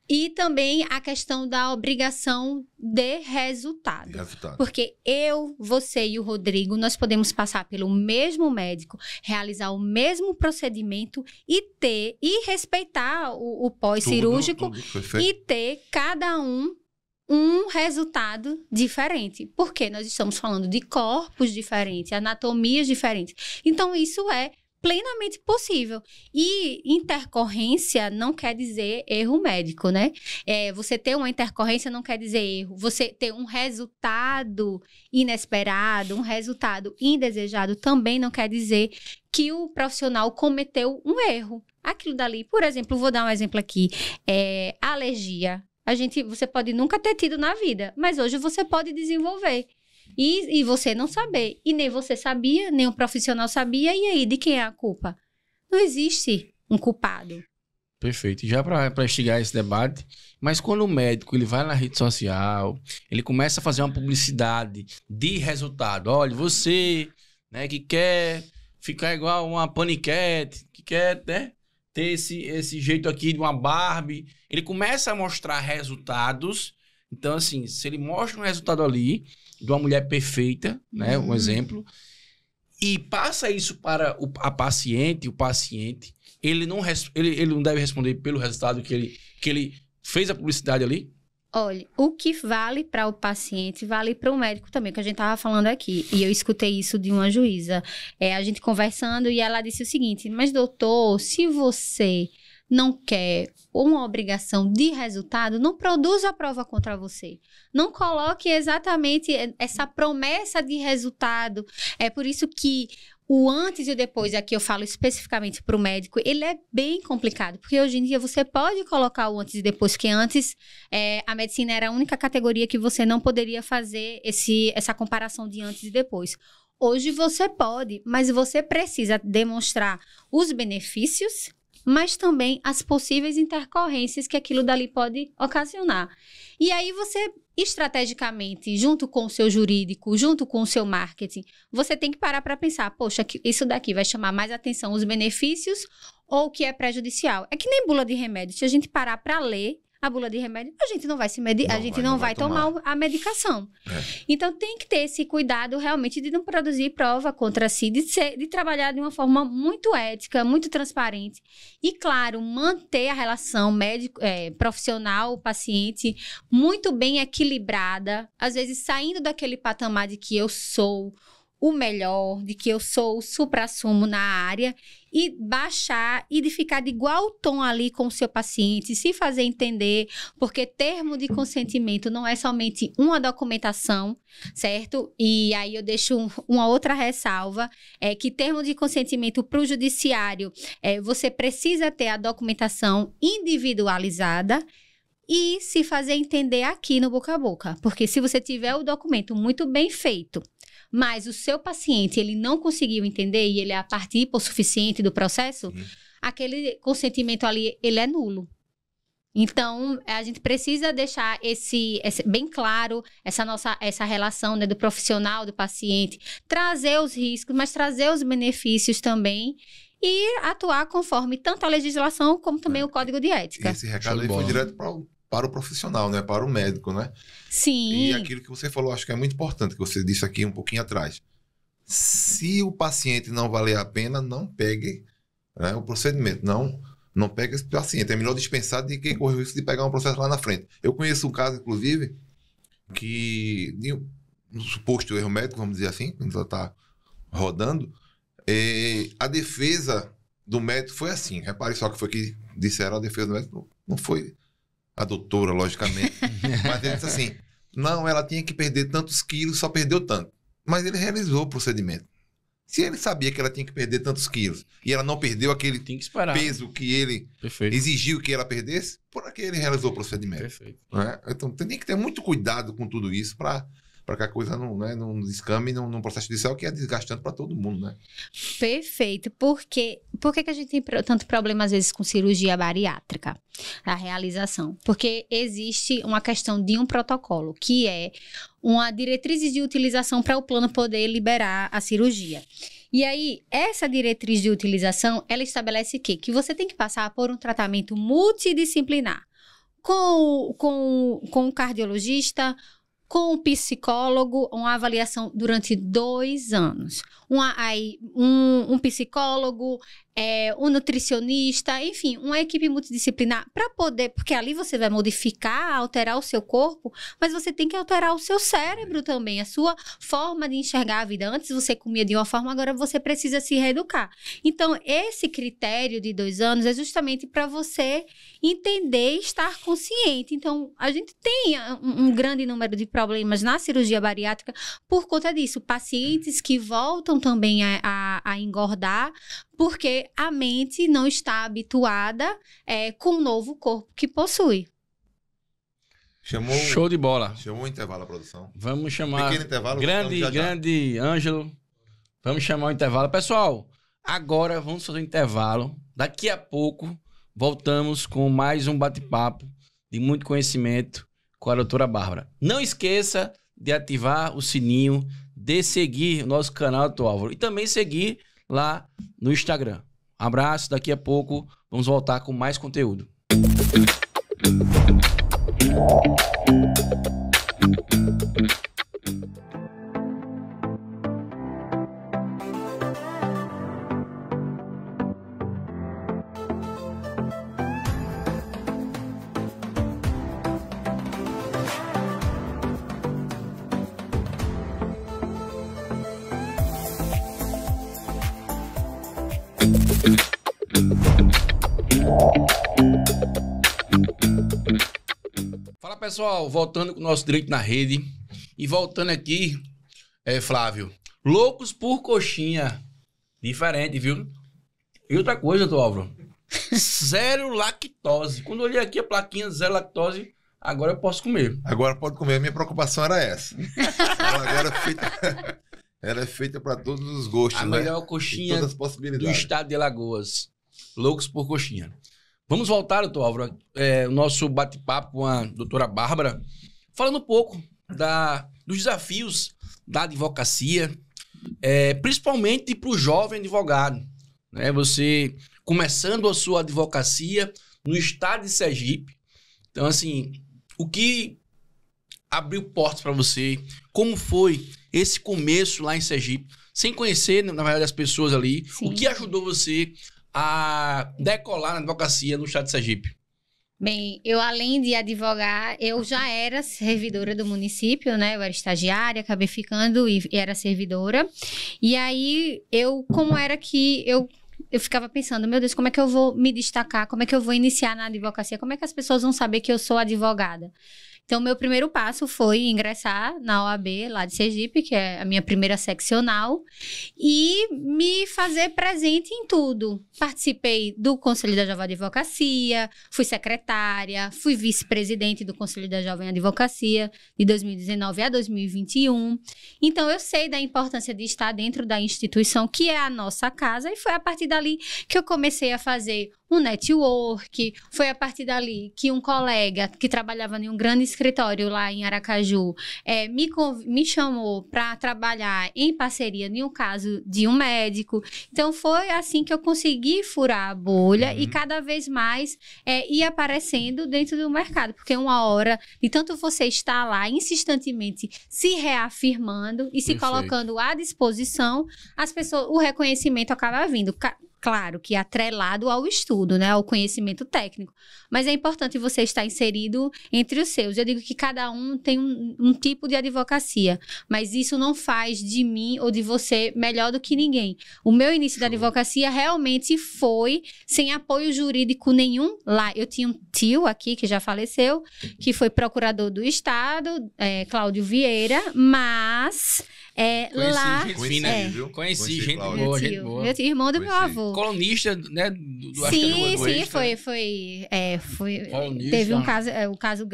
E também a questão da obrigação de resultado. Porque eu, você e o Rodrigo, nós podemos passar pelo mesmo médico, realizar o mesmo procedimento e respeitar o pós-cirúrgico e ter cada um resultado diferente. Porque nós estamos falando de corpos diferentes, anatomias diferentes. Então, isso é plenamente possível. E intercorrência não quer dizer erro médico, né? Você ter uma intercorrência não quer dizer erro. Você ter um resultado inesperado, um resultado indesejado também não quer dizer que o profissional cometeu um erro. Aquilo dali, por exemplo, vou dar um exemplo aqui, alergia. Você pode nunca ter tido na vida, mas hoje você pode desenvolver. E você não saber. E nem você sabia, nem o profissional sabia. E aí, de quem é a culpa? Não existe um culpado. Perfeito. Já para instigar esse debate, mas quando o médico ele vai na rede social, ele começa a fazer uma publicidade de resultado. Olha, você, né, que quer ficar igual uma paniquete, que quer, né, ter esse jeito aqui de uma Barbie, ele começa a mostrar resultados. Então, assim, se ele mostra um resultado ali de uma mulher perfeita, né, um exemplo, e passa isso para a paciente, o paciente, ele não deve responder pelo resultado que ele fez a publicidade ali? Olha, o que vale para o paciente, vale para o médico também, que a gente estava falando aqui. E eu escutei isso de uma juíza. A gente conversando e ela disse o seguinte, mas doutor, se você não quer uma obrigação de resultado, não produza a prova contra você. Não coloque exatamente essa promessa de resultado. É por isso que o antes e o depois, aqui eu falo especificamente para o médico, ele é bem complicado. Porque hoje em dia você pode colocar o antes e depois, que antes a medicina era a única categoria que você não poderia fazer essa comparação de antes e depois. Hoje você pode, mas você precisa demonstrar os benefícios, mas também as possíveis intercorrências que aquilo dali pode ocasionar. E aí você, estrategicamente, junto com o seu jurídico, junto com o seu marketing, você tem que parar para pensar, poxa, isso daqui vai chamar mais atenção os benefícios ou o que é prejudicial? É que nem bula de remédio. Se a gente parar para ler a bula de remédio, a gente não vai não vai tomar a medicação. Então, tem que ter esse cuidado realmente de não produzir prova contra si, de trabalhar de uma forma muito ética, muito transparente. E, claro, manter a relação profissional-paciente muito bem equilibrada, às vezes saindo daquele patamar de que eu sou o melhor, de que eu sou o suprassumo na área, e baixar e de ficar de igual tom ali com o seu paciente, se fazer entender, porque termo de consentimento não é somente uma documentação, certo? E aí eu deixo uma outra ressalva, que termo de consentimento para o judiciário, você precisa ter a documentação individualizada e se fazer entender aqui no boca a boca, porque se você tiver o documento muito bem feito, mas o seu paciente, ele não conseguiu entender e ele é a parte hipossuficiente do processo, aquele consentimento ali, ele é nulo. Então, a gente precisa deixar esse bem claro, essa relação, né, do profissional, do paciente, trazer os riscos, mas trazer os benefícios também e atuar conforme tanto a legislação como também o código de ética. Esse recado aí foi direto para o profissional, né? Para o médico, né? Sim. E aquilo que você falou, acho que é muito importante, que você disse aqui um pouquinho atrás. Se o paciente não valer a pena, não pegue, né, o procedimento. Não pegue esse paciente. É melhor dispensar de quem corre o risco de pegar um processo lá na frente. Eu conheço um caso, inclusive, que no suposto erro médico, vamos dizer assim, quando ela está rodando, a defesa do médico foi assim. Repare só que foi que disseram a defesa do médico. Não foi a doutora, logicamente. Mas ele disse assim, não, ela tinha que perder tantos quilos, só perdeu tanto. Mas ele realizou o procedimento. Se ele sabia que ela tinha que perder tantos quilos e ela não perdeu aquele peso que ele exigiu que ela perdesse, por que ele realizou o procedimento? Perfeito. Né? Então tem que ter muito cuidado com tudo isso para que a coisa não descame num processo judicial que é desgastante para todo mundo, né? Perfeito. Por que a gente tem tanto problema, às vezes, com cirurgia bariátrica? A realização. Porque existe uma questão de um protocolo, que é uma diretriz de utilização para o plano poder liberar a cirurgia. E aí, essa diretriz de utilização, ela estabelece que você tem que passar por um tratamento multidisciplinar. com o cardiologista, com o psicólogo, uma avaliação durante 2 anos. Um psicólogo, um nutricionista, enfim, uma equipe multidisciplinar para poder, porque ali você vai modificar, alterar o seu corpo, mas você tem que alterar o seu cérebro também, a sua forma de enxergar a vida. Antes você comia de uma forma, agora você precisa se reeducar. Então, esse critério de 2 anos é justamente para você entender e estar consciente. Então, a gente tem um grande número de problemas na cirurgia bariátrica por conta disso. Pacientes que voltam também a engordar, porque a mente não está habituada com o novo corpo que possui. Show de bola. Chamou o intervalo a produção. Vamos chamar. Pequeno intervalo. Grande Ângelo. Vamos chamar o intervalo. Pessoal, agora vamos fazer um intervalo. Daqui a pouco voltamos com mais um bate-papo de muito conhecimento com a doutora Bárbara. Não esqueça de ativar o sininho, de seguir o nosso canal, Dr. Álvaro, e também seguir lá no Instagram. Abraço, daqui a pouco vamos voltar com mais conteúdo. Fala pessoal, voltando com o nosso Direito na Rede e voltando aqui, Flávio, loucos por coxinha, diferente, viu? E outra coisa, doutor Álvaro, 0 lactose. Quando eu olhei aqui a plaquinha 0 lactose, agora eu posso comer. Agora pode comer, minha preocupação era essa. Ela é feita para todos os gostos, a melhor coxinha todas as possibilidades do estado de Alagoas. Loucos por coxinha. Vamos voltar, doutor Álvaro, o nosso bate-papo com a doutora Bárbara, falando um pouco dos desafios da advocacia, principalmente para o jovem advogado. Né? Você começando a sua advocacia no estado de Sergipe. Então, assim, o que abriu portas para você? Como foi esse começo lá em Sergipe? Sem conhecer, na verdade, as pessoas ali. Sim. O que ajudou você a decolar na advocacia no estado de Sergipe? Bem, eu além de advogar, eu já era servidora do município, né? Eu era estagiária, acabei ficando e era servidora. E aí, como era que eu ficava pensando, meu Deus, como é que eu vou me destacar? Como é que eu vou iniciar na advocacia? Como é que as pessoas vão saber que eu sou advogada? Então, meu primeiro passo foi ingressar na OAB lá de Sergipe, que é a minha primeira seccional, e me fazer presente em tudo. Participei do Conselho da Jovem Advocacia, fui secretária, fui vice-presidente do Conselho da Jovem Advocacia de 2019 a 2021. Então, eu sei da importância de estar dentro da instituição, que é a nossa casa, e foi a partir dali que eu comecei a fazer um network. Foi a partir dali que um colega que trabalhava em um grande escritório lá em Aracaju me chamou para trabalhar em parceria em um caso de um médico. Então foi assim que eu consegui furar a bolha e cada vez mais ir aparecendo dentro do mercado, porque uma hora de tanto você estar lá insistentemente se reafirmando e se colocando à disposição, as pessoas, o reconhecimento acaba vindo. Claro que atrelado ao estudo, né, ao conhecimento técnico. Mas é importante você estar inserido entre os seus. Eu digo que cada um tem um tipo de advocacia, mas isso não faz de mim ou de você melhor do que ninguém. O meu início da advocacia realmente foi sem apoio jurídico nenhum lá. Eu tinha um tio aqui que já faleceu, que foi procurador do Estado, Cláudio Vieira, mas... lá... Conheci gente boa, gente boa. Meu tio, irmão do meu avô. Colunista, né? Sim, foi. Teve um caso, o caso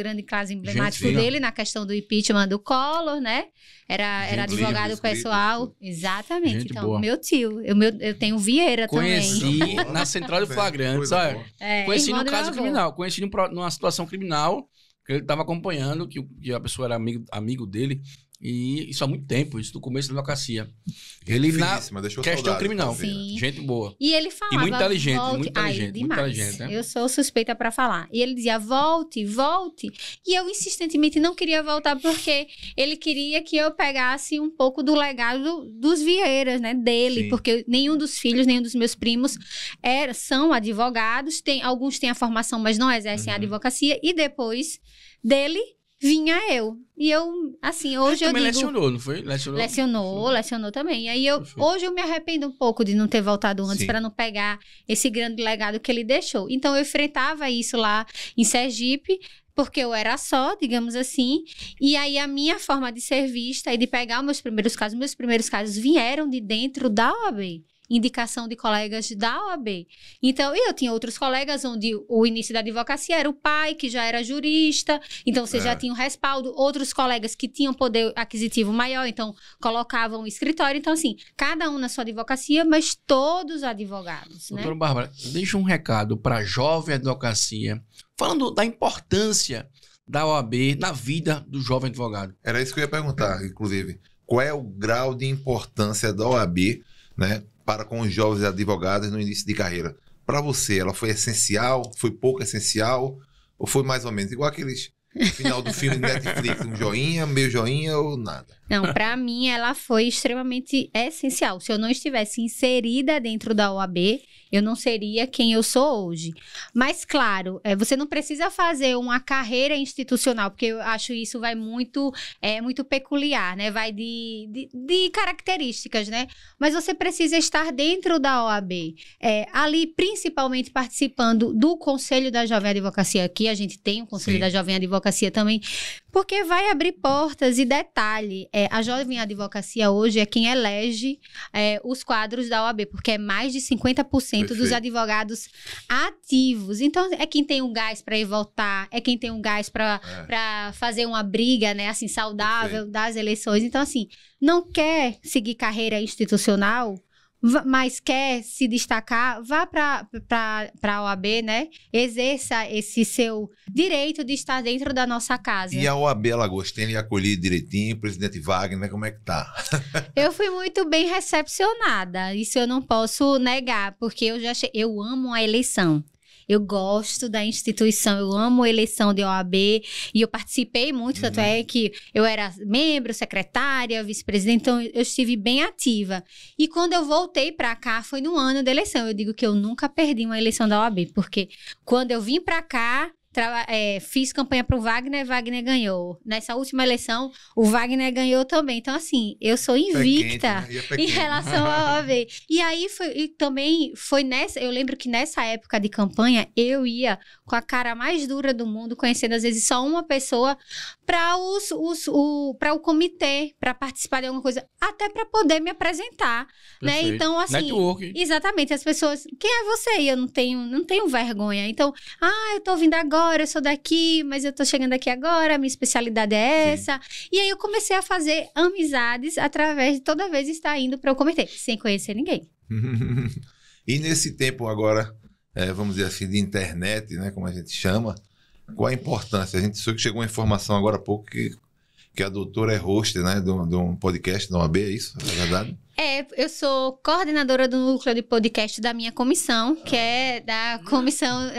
emblemático dele na questão do impeachment do Collor, né? Era advogado pessoal. Exatamente. Gente então, boa. Meu tio. Eu tenho Vieira conheci também. Conheci na central de flagrante, sabe? Conheci no caso criminal. Conheci numa situação criminal que ele estava acompanhando, que a pessoa era amigo dele. E isso há muito tempo, isso no começo da advocacia. Ele na Finíssima, deixou questão saudade, criminal. tá vendo? Sim. Gente boa. E ele falava... E muito inteligente, volte... muito inteligente, muito demais. inteligente, né? Eu sou suspeita pra falar. E ele dizia, volte, volte. E eu insistentemente não queria voltar porque ele queria que eu pegasse um pouco do legado dos Vieiras, né? Dele. Sim. Porque nenhum dos filhos, nenhum dos meus primos são advogados. Alguns têm a formação, mas não exercem a advocacia. E depois dele... vinha eu. E eu, assim, hoje eu também digo... lecionou, não foi? Lecionou também. Aí Perfeito. hoje eu me arrependo um pouco de não ter voltado antes Sim. para não pegar esse grande legado que ele deixou. Então eu enfrentava isso lá em Sergipe, porque eu era só, digamos assim. E aí a minha forma de ser vista e de pegar meus primeiros casos vieram de dentro da OAB. Indicação de colegas da OAB. Então, eu tinha outros colegas onde o início da advocacia era o pai, que já era jurista, então você já tinha um respaldo. Outros colegas que tinham poder aquisitivo maior, então colocavam o escritório. Então, assim, cada um na sua advocacia, mas todos advogados, né? Doutora Bárbara, deixa um recado para a jovem advocacia, falando da importância da OAB na vida do jovem advogado. Era isso que eu ia perguntar, inclusive. Qual é o grau de importância da OAB, né, para com os jovens advogados no início de carreira? Para você, ela foi essencial? Foi pouco essencial? Ou foi mais ou menos igual aqueles final do filme de Netflix, um joinha, meio joinha ou nada? Não, para mim ela foi extremamente essencial. Se eu não estivesse inserida dentro da OAB, eu não seria quem eu sou hoje. Mas, claro, você não precisa fazer uma carreira institucional, porque eu acho isso vai muito peculiar, né? Vai de características, né? Mas você precisa estar dentro da OAB. Ali, principalmente, participando do Conselho da Jovem Advocacia. Aqui a gente tem o Conselho Sim. da Jovem Advocacia também, porque vai abrir portas. E detalhe, a Jovem Advocacia hoje é quem elege os quadros da OAB, porque é mais de 50% dos Perfeito. advogados ativos. Então, é quem tem o gás para ir votar, é quem tem o gás para fazer uma briga, né, assim, saudável Perfeito. das eleições. Então, assim, não quer seguir carreira institucional, mas quer se destacar, vá para a OAB, né? Exerça esse seu direito de estar dentro da nossa casa. E a OAB Alagoas tem lhe acolhido direitinho, presidente Wagner, como é que tá? Eu fui muito bem recepcionada, isso eu não posso negar, porque eu amo a eleição. Eu gosto da instituição, eu amo a eleição de OAB e eu participei muito, tanto é que eu era membro, secretária, vice-presidente, então eu estive bem ativa. E quando eu voltei para cá, foi no ano da eleição. Eu digo que eu nunca perdi uma eleição da OAB, porque quando eu vim para cá, fiz campanha pro Wagner ganhou. Nessa última eleição, o Wagner ganhou também. Então, assim, eu sou invicta Pé quente, né? E é pé em quente. relação à OAB. E aí, também foi nessa... Eu lembro que nessa época de campanha, eu ia com a cara mais dura do mundo, conhecendo às vezes só uma pessoa para o comitê, para participar de alguma coisa, até para poder me apresentar, né? Perfeito. Então, assim... Network. Exatamente, as pessoas... Quem é você? E eu não tenho vergonha. Então, eu tô vindo agora, eu sou daqui, mas eu tô chegando aqui agora, minha especialidade é essa. E aí eu comecei a fazer amizades através de toda vez estar indo para o comitê, sem conhecer ninguém. E nesse tempo agora, vamos dizer assim, de internet, né, como a gente chama, qual a importância? A gente soube que chegou uma informação agora há pouco que a doutora é host, né, de um podcast da OAB, é isso? É verdade? Eu sou coordenadora do núcleo de podcast da minha comissão, que é da Comissão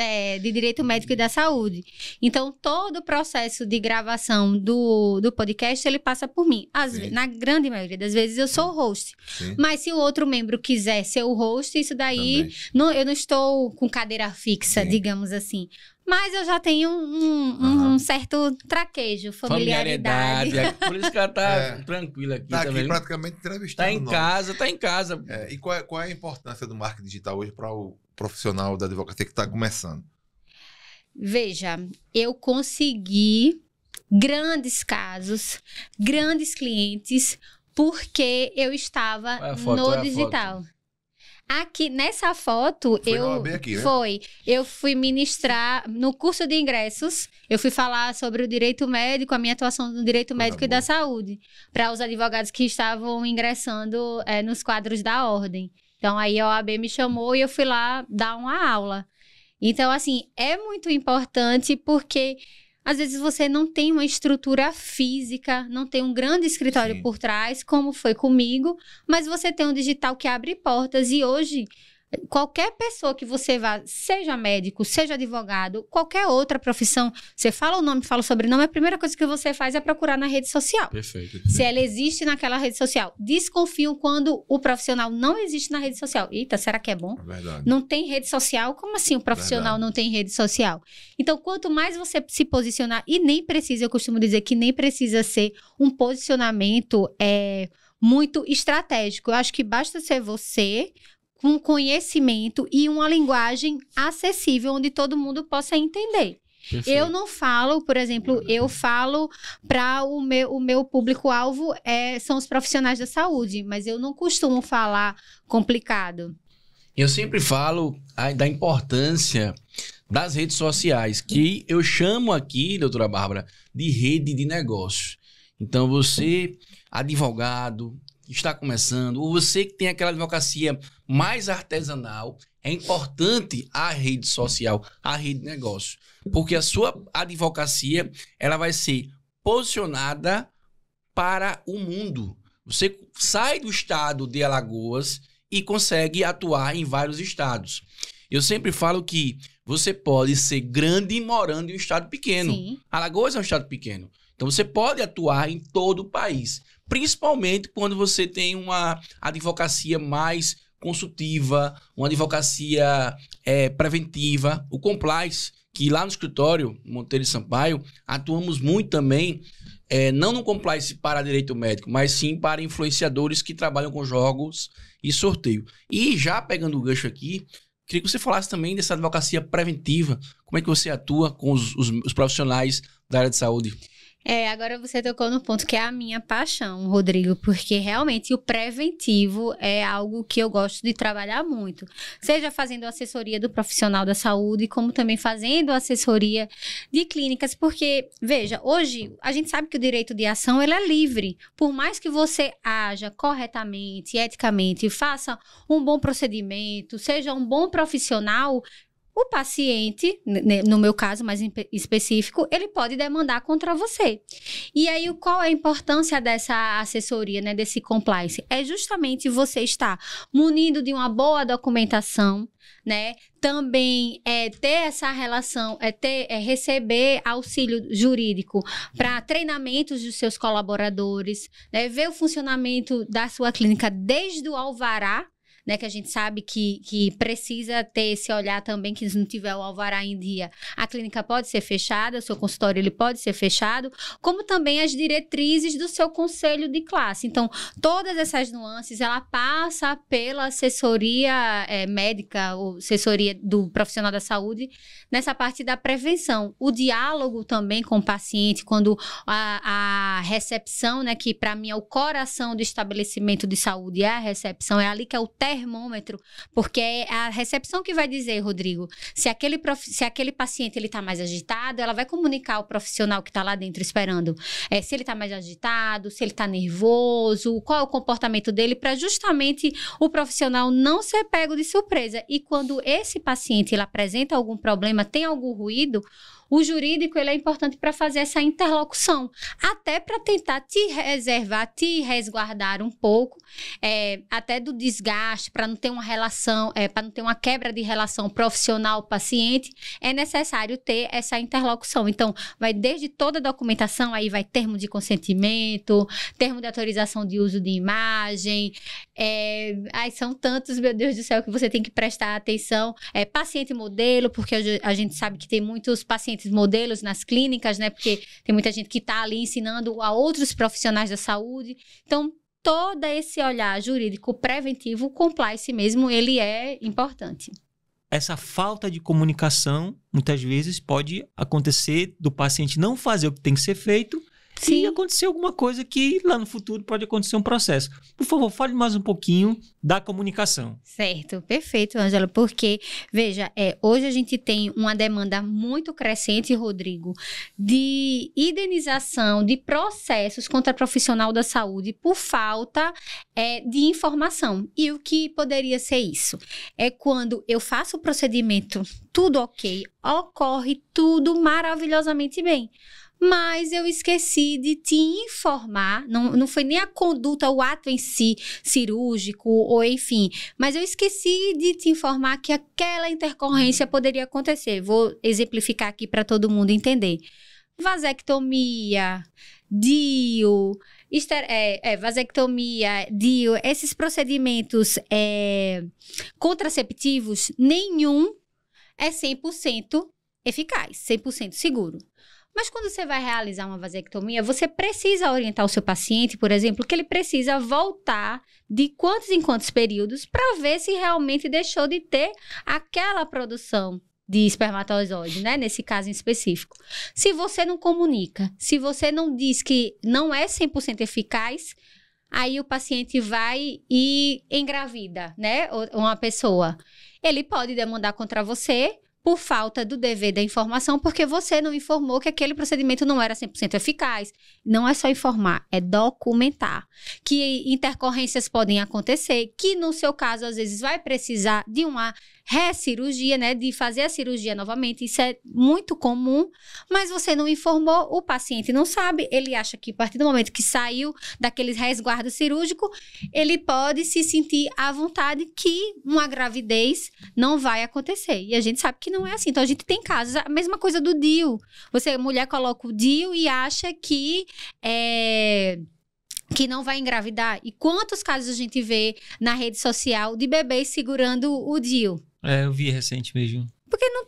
de Direito Médico e da Saúde. Então, todo o processo de gravação do podcast, ele passa por mim. Na grande maioria das vezes, eu sou o host. Sim. Mas se o outro membro quiser ser o host, isso daí... Também. eu não estou com cadeira fixa, Sim. digamos assim. Mas eu já tenho um certo traquejo, familiaridade. Por isso que ela tá tranquila aqui, Tá aqui vendo? praticamente entrevistando Tá em nós. casa, tá em casa. E qual é a importância do marketing digital hoje para o profissional da advocacia que está começando? Veja, eu consegui grandes casos, grandes clientes, porque eu estava Olha a foto, no olha a digital. Aqui, nessa foto, Foi na OAB aqui, né? eu fui ministrar no curso de ingressos, eu fui falar sobre o direito médico, a minha atuação no direito médico e da saúde, para os advogados que estavam ingressando nos quadros da ordem. Então, aí a OAB me chamou e eu fui lá dar uma aula. Então, assim, é muito importante porque Às vezes você não tem uma estrutura física, não tem um grande escritório por trás, como foi comigo, mas você tem um digital que abre portas e hoje qualquer pessoa que você vá, seja médico, seja advogado, qualquer outra profissão, você fala o nome, fala o sobrenome, a primeira coisa que você faz é procurar na rede social. Perfeito. Se ela existe naquela rede social. Desconfiam quando o profissional não existe na rede social. Eita, será que é bom? É verdade. Não tem rede social? Como assim o profissional não tem rede social? Então, quanto mais você se posicionar, e nem precisa, eu costumo dizer que nem precisa ser um posicionamento muito estratégico. Eu acho que basta ser você com conhecimento e uma linguagem acessível, onde todo mundo possa entender. Perfeito. Eu não falo, por exemplo, eu falo para o meu público-alvo são os profissionais da saúde, mas eu não costumo falar complicado. Eu sempre falo da importância das redes sociais, que eu chamo aqui, doutora Bárbara, de rede de negócios. Então, você, advogado, que está começando, ou você que tem aquela advocacia mais artesanal, é importante a rede social, a rede de negócios. Porque a sua advocacia, ela vai ser posicionada para o mundo. Você sai do estado de Alagoas e consegue atuar em vários estados. Eu sempre falo que você pode ser grande morando em um estado pequeno. Sim. Alagoas é um estado pequeno. Então, você pode atuar em todo o país. Principalmente quando você tem uma advocacia mais consultiva, uma advocacia preventiva, o compliance, que lá no escritório Monteiro e Sampaio, atuamos muito também, não no compliance para direito médico, mas sim para influenciadores que trabalham com jogos e sorteio. E já pegando o gancho aqui, queria que você falasse também dessa advocacia preventiva, como é que você atua com os profissionais da área de saúde? Agora você tocou no ponto que é a minha paixão, Rodrigo, porque realmente o preventivo é algo que eu gosto de trabalhar muito. Seja fazendo assessoria do profissional da saúde, como também fazendo assessoria de clínicas, porque, veja, hoje a gente sabe que o direito de ação ele é livre. Por mais que você haja corretamente, eticamente, faça um bom procedimento, seja um bom profissional, o paciente, no meu caso mais específico, ele pode demandar contra você. E aí, qual é a importância dessa assessoria, né, desse compliance? É justamente você estar munido de uma boa documentação, né? Também ter essa relação, receber auxílio jurídico para treinamentos dos seus colaboradores, né? Ver o funcionamento da sua clínica desde o alvará, né, que a gente sabe que precisa ter esse olhar também, que se não tiver o alvará em dia, a clínica pode ser fechada, o seu consultório ele pode ser fechado, como também as diretrizes do seu conselho de classe. Então, todas essas nuances, ela passa pela assessoria médica, ou assessoria do profissional da saúde, nessa parte da prevenção. O diálogo também com o paciente, quando a recepção, né, que para mim é o coração do estabelecimento de saúde, é a recepção, é ali que é o termômetro, porque é a recepção que vai dizer, Rodrigo, se aquele paciente ele tá mais agitado, ela vai comunicar ao profissional que está lá dentro esperando, se ele está mais agitado, se ele está nervoso, qual é o comportamento dele, para justamente o profissional não ser pego de surpresa. E quando esse paciente ele apresenta algum problema, tem algum ruído, o jurídico ele é importante para fazer essa interlocução, até para tentar te reservar, te resguardar um pouco, até do desgaste, para não ter uma relação, para não ter uma quebra de relação profissional-paciente, é necessário ter essa interlocução. Então, vai desde toda a documentação, aí vai termo de consentimento, termo de autorização de uso de imagem, são tantos, meu Deus do céu, que você tem que prestar atenção, paciente modelo, porque a gente sabe que tem muitos pacientes modelos nas clínicas, né? Porque tem muita gente que está ali ensinando a outros profissionais da saúde. Então, todo esse olhar jurídico preventivo, o compliance mesmo, ele é importante. Essa falta de comunicação, muitas vezes, pode acontecer do paciente não fazer o que tem que ser feito Sim. e aconteceu alguma coisa que lá no futuro pode acontecer um processo. Por favor, fale mais um pouquinho da comunicação. Certo, perfeito, Ângela, porque, veja, hoje a gente tem uma demanda muito crescente, Rodrigo, de indenização de processos contra profissional da saúde por falta de informação. E o que poderia ser isso? É quando eu faço o procedimento, tudo ok, ocorre tudo maravilhosamente bem. Mas eu esqueci de te informar, não foi nem a conduta, o ato em si, cirúrgico, ou enfim, mas eu esqueci de te informar que aquela intercorrência poderia acontecer. Vou exemplificar aqui para todo mundo entender. Vasectomia, DIU, vasectomia, DIU, esses procedimentos contraceptivos, nenhum é 100% eficaz, 100% seguro. Mas quando você vai realizar uma vasectomia, você precisa orientar o seu paciente, por exemplo, que ele precisa voltar de quantos em quantos períodos para ver se realmente deixou de ter aquela produção de espermatozoide, né? Nesse caso em específico. Se você não comunica, se você não diz que não é 100% eficaz, aí o paciente vai e engravida, né? Uma pessoa. Ele pode demandar contra você por falta do dever da informação, porque você não informou que aquele procedimento não era 100% eficaz. Não é só informar, é documentar. Que intercorrências podem acontecer, que no seu caso, às vezes, vai precisar de uma recirurgia, né? De fazer a cirurgia novamente. Isso é muito comum, mas você não informou, o paciente não sabe, ele acha que a partir do momento que saiu daqueles resguardo cirúrgico, ele pode se sentir à vontade que uma gravidez não vai acontecer. E a gente sabe que não é assim. Então, a gente tem casos, a mesma coisa do DIU. A mulher coloca o DIU e acha que não vai engravidar. E quantos casos a gente vê na rede social de bebês segurando o DIU? Eu vi recente mesmo. Porque não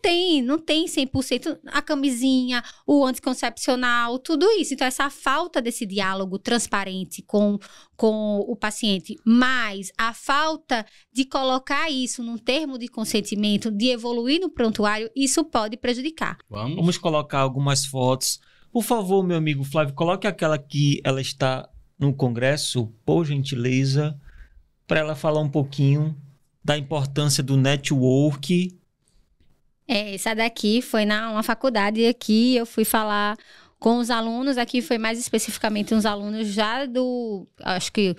tem 100% a camisinha, o anticoncepcional, tudo isso. Então, essa falta desse diálogo transparente com o paciente, mais a falta de colocar isso num termo de consentimento, de evoluir no prontuário, isso pode prejudicar. Vamos colocar algumas fotos. Por favor, meu amigo Flávio, coloque aquela que ela está no congresso, por gentileza, para ela falar um pouquinho da importância do network. Essa daqui foi uma faculdade aqui, eu fui falar com os alunos, aqui foi mais especificamente uns alunos já acho que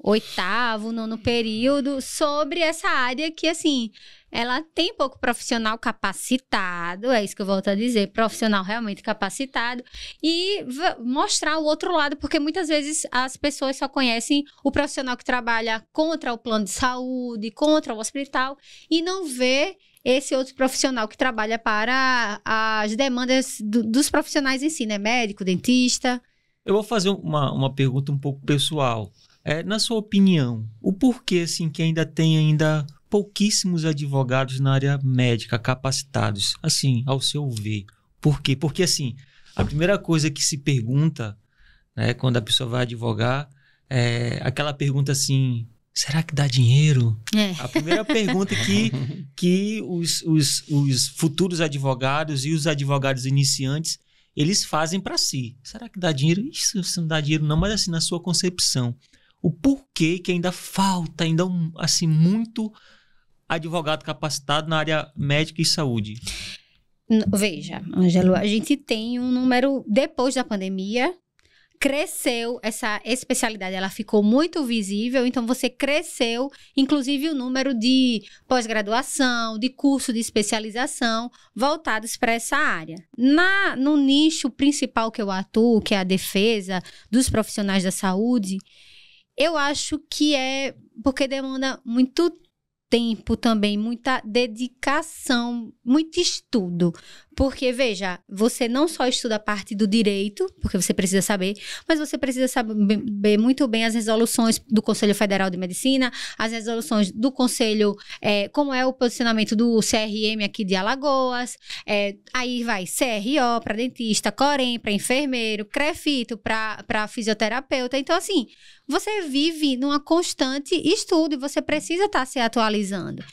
8º, 9º período, sobre essa área que, assim, ela tem pouco profissional capacitado, é isso que eu volto a dizer, profissional realmente capacitado, e mostrar o outro lado, porque muitas vezes as pessoas só conhecem o profissional que trabalha contra o plano de saúde, contra o hospital, e não vê esse outro profissional que trabalha para as demandas dos profissionais em si, né? Médico, dentista. Eu vou fazer uma pergunta um pouco pessoal. Na sua opinião, o porquê assim, que ainda tem pouquíssimos advogados na área médica capacitados, assim, ao seu ver? Por quê? Porque, assim, a primeira coisa que se pergunta, né, quando a pessoa vai advogar, é aquela pergunta assim: será que dá dinheiro? A primeira pergunta que os futuros advogados e os advogados iniciantes, eles fazem para si. Será que dá dinheiro? Isso não dá dinheiro não, mas assim, na sua concepção, o porquê que ainda falta, assim, muito advogado capacitado na área médica e saúde? Veja, Ângelo, a gente tem um número, depois da pandemia, cresceu essa especialidade, ela ficou muito visível, então você cresceu, inclusive o número de pós-graduação, de curso de especialização voltados para essa área. No nicho principal que eu atuo, que é a defesa dos profissionais da saúde, eu acho que é porque demanda muito tempo também, muita dedicação, muito estudo. Porque, veja, você não só estuda a parte do direito, porque você precisa saber, mas você precisa saber muito bem as resoluções do Conselho Federal de Medicina, as resoluções do Conselho, como é o posicionamento do CRM aqui de Alagoas, aí vai CRO para dentista, Corem para enfermeiro, CREFITO para fisioterapeuta. Então, assim, você vive numa constante estudo e você precisa estar se atualizando.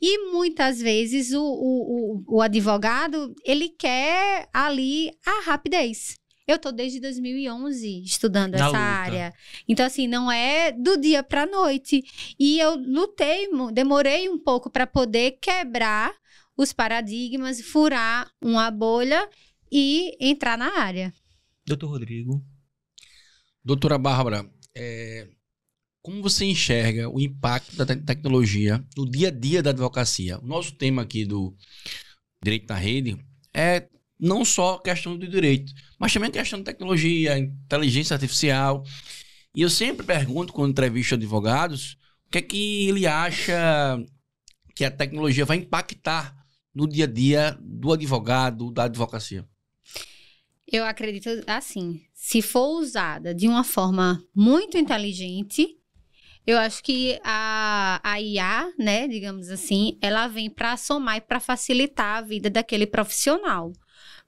E muitas vezes o advogado, ele quer ali a rapidez. Eu tô desde 2011 estudando Na essa luta. área. Então, assim, não é do dia pra noite. E eu lutei, demorei um pouco para poder quebrar os paradigmas, furar uma bolha e entrar na área. Doutor Rodrigo. Doutora Bárbara, como você enxerga o impacto da tecnologia no dia a dia da advocacia? O nosso tema aqui do Direito na Rede é não só questão do direito, mas também questão de tecnologia, inteligência artificial. E eu sempre pergunto, quando entrevisto advogados, o que é que ele acha que a tecnologia vai impactar no dia a dia do advogado, da advocacia. Eu acredito assim, se for usada de uma forma muito inteligente, eu acho que a IA, né, digamos assim, ela vem para somar e para facilitar a vida daquele profissional.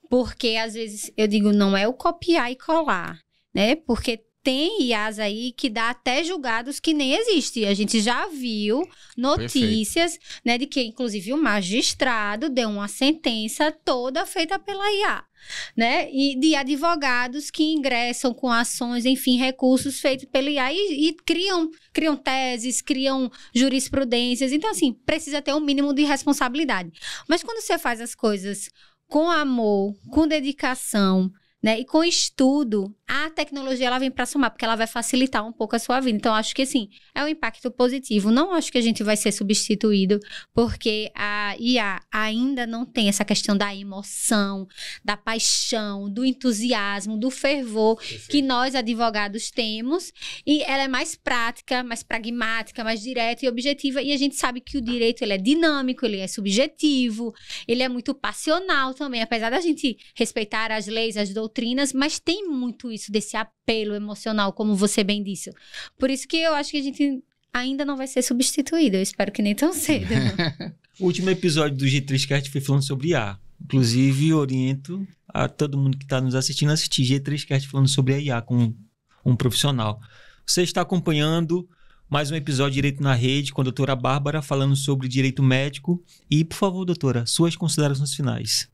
Porque, às vezes, eu digo, não é o copiar e colar, né? Porque tem IAs aí que dá até julgados que nem existem. A gente já viu notícias, né, de que, inclusive, o magistrado deu uma sentença toda feita pela IA, né? E de advogados que ingressam com ações, enfim, recursos feitos pela IA e criam teses, criam jurisprudências. Então, assim, precisa ter um mínimo de responsabilidade. Mas quando você faz as coisas com amor, com dedicação, né, e com estudo, a tecnologia ela vem para somar, porque ela vai facilitar um pouco a sua vida. Então, acho que, assim, é um impacto positivo. Não acho que a gente vai ser substituído, porque a IA ainda não tem essa questão da emoção, da paixão, do entusiasmo, do fervor que nós, advogados, temos. E ela é mais prática, mais pragmática, mais direta e objetiva. E a gente sabe que o direito, ele é dinâmico, ele é subjetivo, ele é muito passional também. Apesar da gente respeitar as leis, as doutrinas, mas tem muito isso desse apelo emocional, como você bem disse. Por isso que eu acho que a gente ainda não vai ser substituído. Eu espero que nem tão cedo. O último episódio do G3Cast foi falando sobre IA. Inclusive, oriento a todo mundo que está nos assistindo a assistir G3Cast falando sobre a IA com um profissional. Você está acompanhando mais um episódio de Direito na Rede com a doutora Bárbara falando sobre direito médico. E, por favor, doutora, suas considerações finais.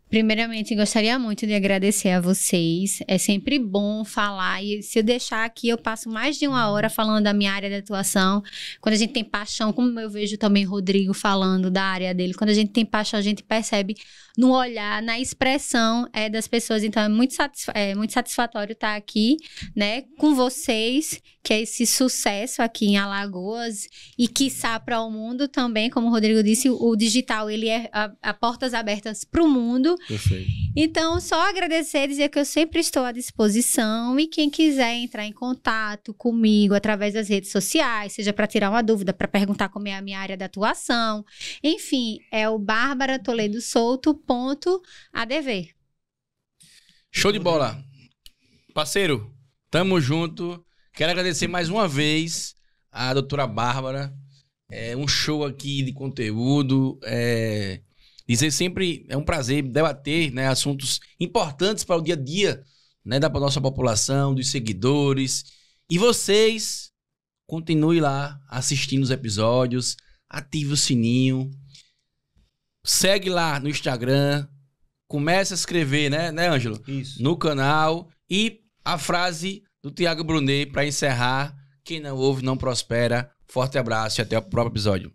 Primeiramente, gostaria muito de agradecer a vocês. É sempre bom falar. E se eu deixar aqui, eu passo mais de 1 hora falando da minha área de atuação. Quando a gente tem paixão, como eu vejo também Rodrigo falando da área dele, quando a gente tem paixão, a gente percebe no olhar, na expressão das pessoas. Então, é muito satisfatório estar aqui, né, com vocês, que é esse sucesso aqui em Alagoas e, quiçá, para o mundo também. Como o Rodrigo disse, o digital, ele é a portas abertas para o mundo. Perfeito. Então, só agradecer, dizer que eu sempre estou à disposição e quem quiser entrar em contato comigo através das redes sociais, seja para tirar uma dúvida, para perguntar como é a minha área de atuação, enfim, é o barbaratoledosouto.adv. Show de bola. Parceiro, tamo junto. Quero agradecer mais uma vez a doutora Bárbara. É um show aqui de conteúdo. Dizer sempre, é um prazer debater, né, assuntos importantes para o dia a dia, né, da nossa população, dos seguidores. E vocês, continuem lá assistindo os episódios, ative o sininho, segue lá no Instagram, comece a escrever, né, Ângelo? Isso. No canal. E a frase do Tiago Brunet para encerrar: quem não ouve não prospera. Forte abraço e até o próximo episódio.